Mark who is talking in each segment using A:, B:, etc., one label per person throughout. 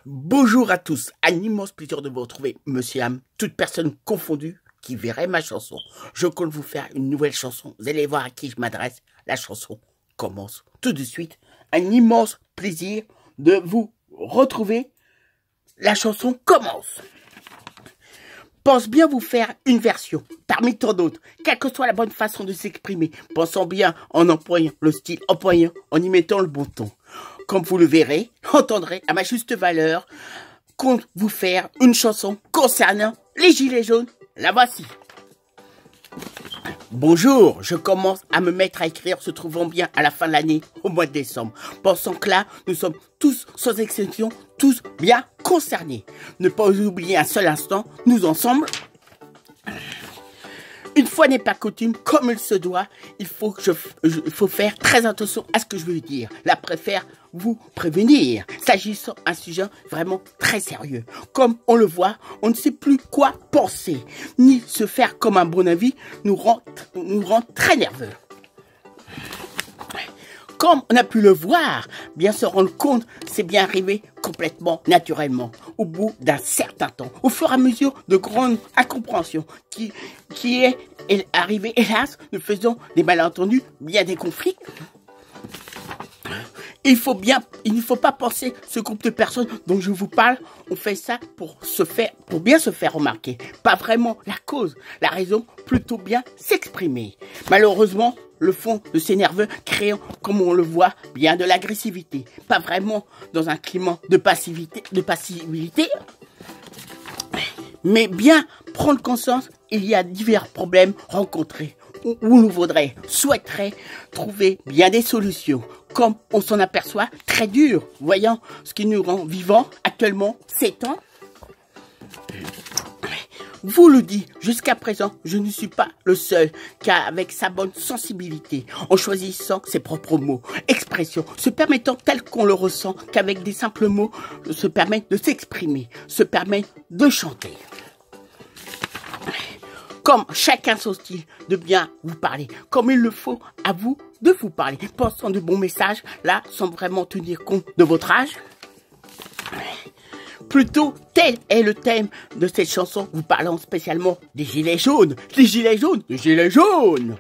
A: Bonjour à tous, un immense plaisir de vous retrouver, Monsieur Ham, toute personne confondue qui verrait ma chanson. Je compte vous faire une nouvelle chanson, vous allez voir à qui je m'adresse. La chanson commence tout de suite. Un immense plaisir de vous retrouver. La chanson commence. Pense bien vous faire une version, parmi tant d'autres, quelle que soit la bonne façon de s'exprimer, pensant bien en employant le style employant, en y mettant le bon ton. Comme vous le verrez, entendrez à ma juste valeur, compte vous faire une chanson concernant les gilets jaunes. La voici. Bonjour, je commence à me mettre à écrire, se trouvant bien à la fin de l'année, au mois de décembre. Pensant que là, nous sommes tous, sans exception, tous bien concernés. Ne pas oublier un seul instant, nous ensemble. Une fois n'est pas coutume, comme il se doit, il faut faire très attention à ce que je veux dire. La préfère vous prévenir, s'agissant d'un sujet vraiment très sérieux. Comme on le voit, on ne sait plus quoi penser, ni se faire comme un bon avis nous rend très nerveux. Comme on a pu le voir, bien se rendre compte, c'est bien arrivé complètement naturellement, au bout d'un certain temps, au fur et à mesure de grandes incompréhensions, qui est arrivé, hélas, nous faisons des malentendus, bien des conflits. Il ne faut pas penser ce groupe de personnes dont je vous parle, on fait ça pour bien se faire remarquer. Pas vraiment la cause, la raison, plutôt bien s'exprimer. Malheureusement, le fond de ces nerveux créant, comme on le voit, bien de l'agressivité. Pas vraiment dans un climat de passivité, mais bien prendre conscience, il y a divers problèmes rencontrés où nous souhaiterait trouver bien des solutions. Comme on s'en aperçoit, très dur, voyant ce qui nous rend vivants actuellement ces temps. Vous le dis, jusqu'à présent, je ne suis pas le seul, car avec sa bonne sensibilité, en choisissant ses propres mots, expressions, se permettant tel qu'on le ressent, qu'avec des simples mots, se permet de s'exprimer, se permet de chanter. Comme chacun son style, de bien vous parler, comme il le faut à vous de vous parler, pensant de bons messages, là, sans vraiment tenir compte de votre âge. Plutôt, tel est le thème de cette chanson, vous parlant spécialement des gilets jaunes. Les gilets jaunes, les gilets jaunes.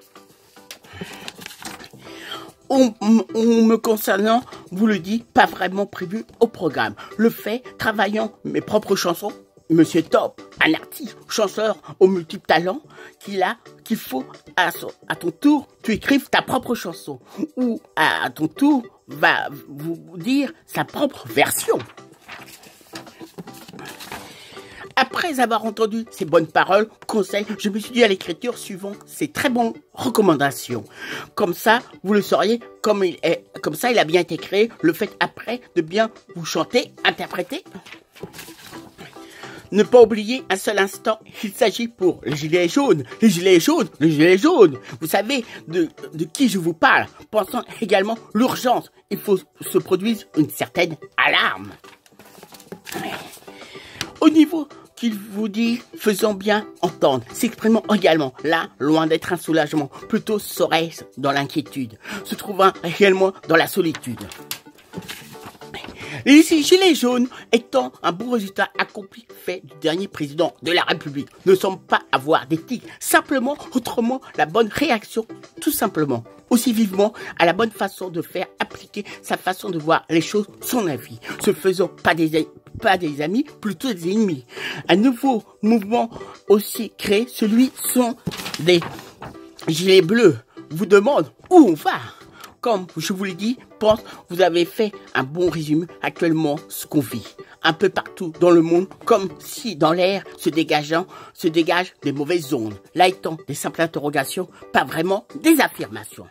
A: Me concernant, vous le dit, pas vraiment prévu au programme. Le fait, travaillant mes propres chansons, Monsieur Top, un artiste, chanteur aux multiples talents, qu'il faut à ton tour, tu écrives ta propre chanson, ou à ton tour, va vous dire sa propre version. Après avoir entendu ces bonnes paroles, conseils, je me suis dit à l'écriture suivant ces très bonnes recommandations. Comme ça, vous le sauriez, comme ça il a bien été créé, le fait après de bien vous chanter, interpréter. Ne pas oublier un seul instant, il s'agit pour les gilets jaunes, les gilets jaunes, les gilets jaunes. Vous savez de qui je vous parle, pensant également l'urgence. Il faut se produire une certaine alarme. Au niveau qu'il vous dit, faisons bien entendre, s'exprimant également, là, loin d'être un soulagement, plutôt serait-ce dans l'inquiétude, se trouvant également dans la solitude. Les gilets jaunes étant un bon résultat accompli fait du dernier président de la République ne semble pas avoir d'éthique, simplement, autrement, la bonne réaction, tout simplement, aussi vivement à la bonne façon de faire appliquer sa façon de voir les choses, son avis, se faisant pas des amis, plutôt des ennemis. Un nouveau mouvement aussi créé, celui sont des gilets bleus, vous demande où on va. Comme je vous l'ai dit, vous avez fait un bon résumé actuellement ce qu'on vit. Un peu partout dans le monde, comme si dans l'air se dégagent des mauvaises ondes. Là étant des simples interrogations, pas vraiment des affirmations.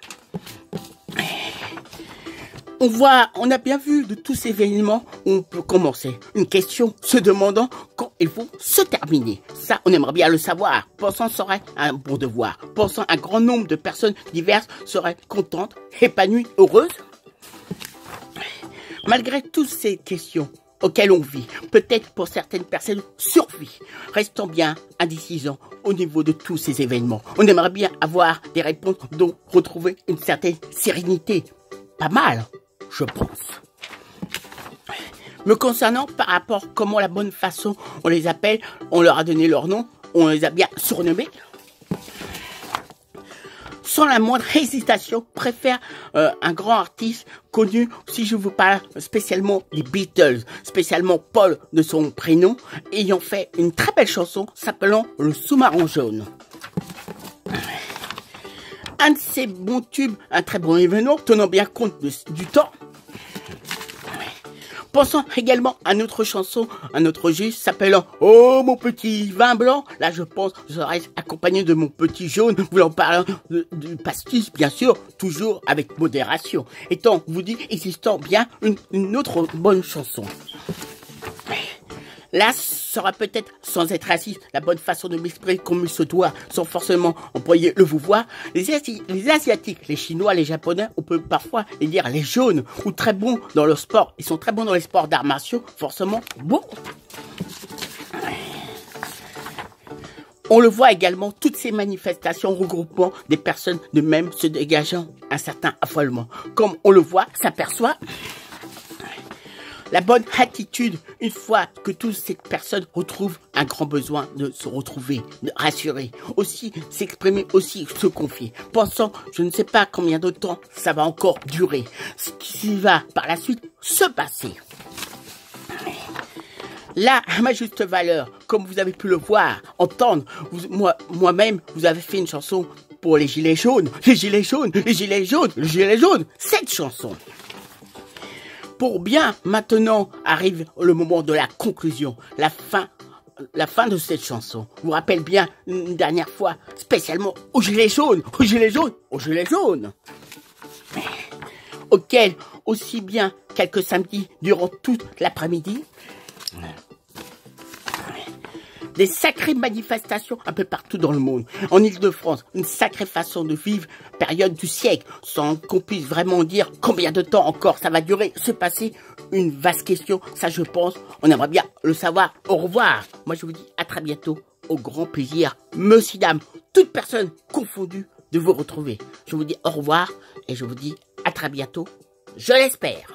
A: On a bien vu de tous ces événements où on peut commencer. Une question se demandant quand ils vont se terminer. Ça, on aimerait bien le savoir. Pensant serait un bon devoir. Pensant un grand nombre de personnes diverses seraient contentes, épanouies, heureuses. Malgré toutes ces questions auxquelles on vit, peut-être pour certaines personnes survie, restant bien indécisants au niveau de tous ces événements. On aimerait bien avoir des réponses dont retrouver une certaine sérénité. Pas mal, je pense. Me concernant, par rapport à comment la bonne façon on les appelle, on leur a donné leur nom, on les a bien surnommés. Sans la moindre hésitation, préfère un grand artiste connu, si je vous parle spécialement des Beatles, spécialement Paul de son prénom, ayant fait une très belle chanson s'appelant Le Sous-marin jaune. Un de ces bons tubes, un très bon événement, tenant bien compte du temps. Pensons également à notre chanson, à notre juste s'appelant « Oh mon petit vin blanc ». Là je pense que je serai accompagné de mon petit jaune, voulant parler du pastis, bien sûr, toujours avec modération. Étant, vous dit, existant bien une autre bonne chanson. Là, sera peut-être, sans être raciste, la bonne façon de m'exprimer comme il se doit, sans forcément employer le vouvoir. Les Asiatiques, les Chinois, les Japonais, on peut parfois les dire les jaunes, ou très bons dans le sport. Ils sont très bons dans les sports d'arts martiaux, forcément bon. On le voit également, toutes ces manifestations regroupant des personnes de même se dégageant un certain affolement. Comme on le voit, s'aperçoit... La bonne attitude, une fois que toutes ces personnes retrouvent un grand besoin de se retrouver, de rassurer, aussi s'exprimer, aussi se confier. Pensant, je ne sais pas combien de temps ça va encore durer, ce qui va par la suite se passer. Là, à ma juste valeur, comme vous avez pu le voir, entendre, moi-même, vous avez fait une chanson pour les gilets jaunes, les gilets jaunes, les gilets jaunes, les gilets jaunes, cette chanson. Pour bien, maintenant arrive le moment de la conclusion, la fin de cette chanson. Je vous rappelle bien une dernière fois, spécialement aux gilets jaunes, aux gilets jaunes, aux gilets jaunes. Auquel, aussi bien quelques samedis, durant toute l'après-midi, des sacrées manifestations un peu partout dans le monde. En Ile-de-France, une sacrée façon de vivre, période du siècle, sans qu'on puisse vraiment dire combien de temps encore ça va durer, se passer. Une vaste question, ça je pense, on aimerait bien le savoir. Au revoir. Moi je vous dis à très bientôt, au grand plaisir, monsieur, dame, toute personne confondue, de vous retrouver. Je vous dis au revoir et je vous dis à très bientôt, je l'espère.